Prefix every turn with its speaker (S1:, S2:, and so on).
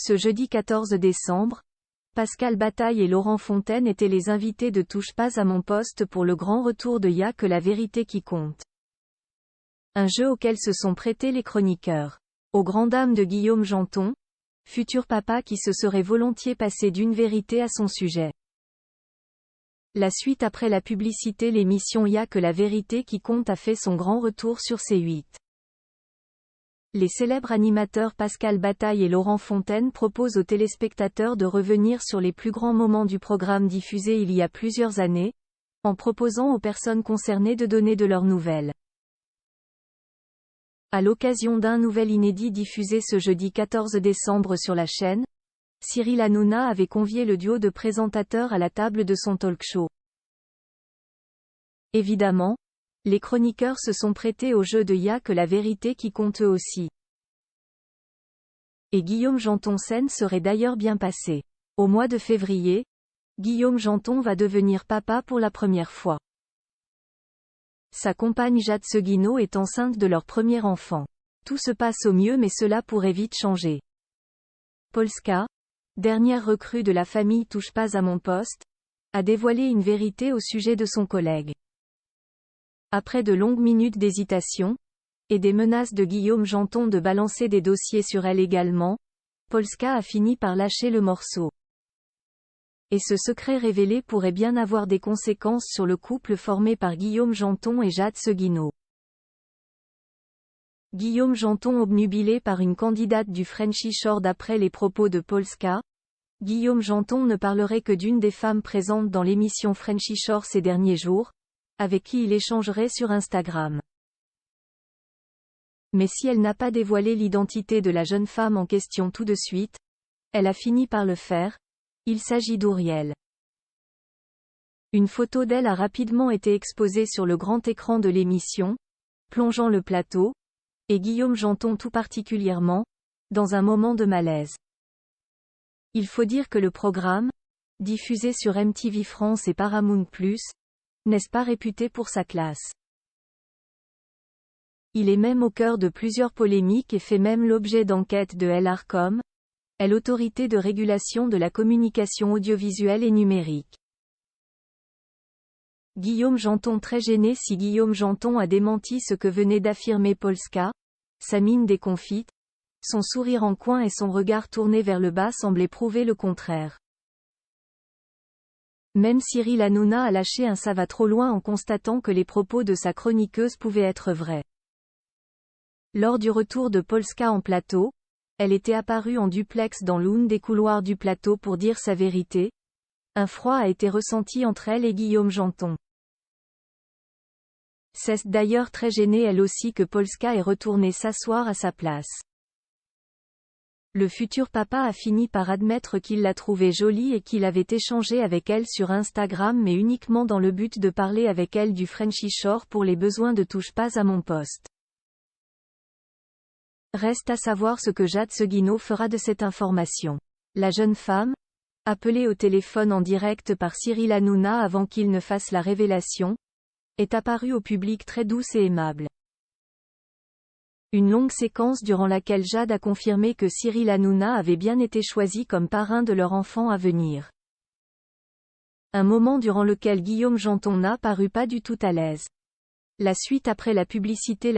S1: Ce jeudi 14 décembre, Pascal Bataille et Laurent Fontaine étaient les invités de Touche pas à mon poste pour le grand retour de Y'a que la vérité qui compte. Un jeu auquel se sont prêtés les chroniqueurs. Aux grandes dames de Guillaume Janton, futur papa qui se serait volontiers passé d'une vérité à son sujet. La suite après la publicité, l'émission Y'a que la vérité qui compte a fait son grand retour sur C8. Les célèbres animateurs Pascal Bataille et Laurent Fontaine proposent aux téléspectateurs de revenir sur les plus grands moments du programme diffusé il y a plusieurs années, en proposant aux personnes concernées de donner de leurs nouvelles. À l'occasion d'un nouvel inédit diffusé ce jeudi 14 décembre sur la chaîne, Cyril Hanouna avait convié le duo de présentateurs à la table de son talk-show. Évidemment, les chroniqueurs se sont prêtés au jeu de Y'a que la vérité qui compte eux aussi. Et Guillaume Janton scène serait d'ailleurs bien passé. Au mois de février, Guillaume Janton va devenir papa pour la première fois. Sa compagne Jade Seguinot est enceinte de leur premier enfant. Tout se passe au mieux mais cela pourrait vite changer. Polska, dernière recrue de la famille Touche pas à mon poste, a dévoilé une vérité au sujet de son collègue. Après de longues minutes d'hésitation, et des menaces de Guillaume Janton de balancer des dossiers sur elle également, Polska a fini par lâcher le morceau. Et ce secret révélé pourrait bien avoir des conséquences sur le couple formé par Guillaume Janton et Jade Seguinot. Guillaume Janton obnubilé par une candidate du Frenchy Shore d'après les propos de Polska. Guillaume Janton ne parlerait que d'une des femmes présentes dans l'émission Frenchy Shore ces derniers jours, avec qui il échangerait sur Instagram. Mais si elle n'a pas dévoilé l'identité de la jeune femme en question tout de suite, elle a fini par le faire. Il s'agit d'Ouriel. Une photo d'elle a rapidement été exposée sur le grand écran de l'émission, plongeant le plateau, et Guillaume Janton tout particulièrement, dans un moment de malaise. Il faut dire que le programme, diffusé sur MTV France et Paramount+, n'est-ce pas réputé pour sa classe. Il est même au cœur de plusieurs polémiques et fait même l'objet d'enquêtes de l'Arcom, l'autorité de régulation de la communication audiovisuelle et numérique. Guillaume Janton très gêné. Si Guillaume Janton a démenti ce que venait d'affirmer Polska, sa mine déconfite, son sourire en coin et son regard tourné vers le bas semblaient prouver le contraire. Même Cyril Hanouna a lâché un ça va trop loin en constatant que les propos de sa chroniqueuse pouvaient être vrais. Lors du retour de Polska en plateau, elle était apparue en duplex dans l'une des couloirs du plateau pour dire sa vérité. Un froid a été ressenti entre elle et Guillaume Janton. C'est d'ailleurs très gênée elle aussi que Polska est retournée s'asseoir à sa place. Le futur papa a fini par admettre qu'il la trouvait jolie et qu'il avait échangé avec elle sur Instagram mais uniquement dans le but de parler avec elle du Frenchy Shore pour les besoins de Touche pas à mon poste. Reste à savoir ce que Jade Seguinot fera de cette information. La jeune femme, appelée au téléphone en direct par Cyril Hanouna avant qu'il ne fasse la révélation, est apparue au public très douce et aimable. Une longue séquence durant laquelle Jade a confirmé que Cyril Hanouna avait bien été choisi comme parrain de leur enfant à venir. Un moment durant lequel Guillaume Janton n'a paru pas du tout à l'aise. La suite après la publicité.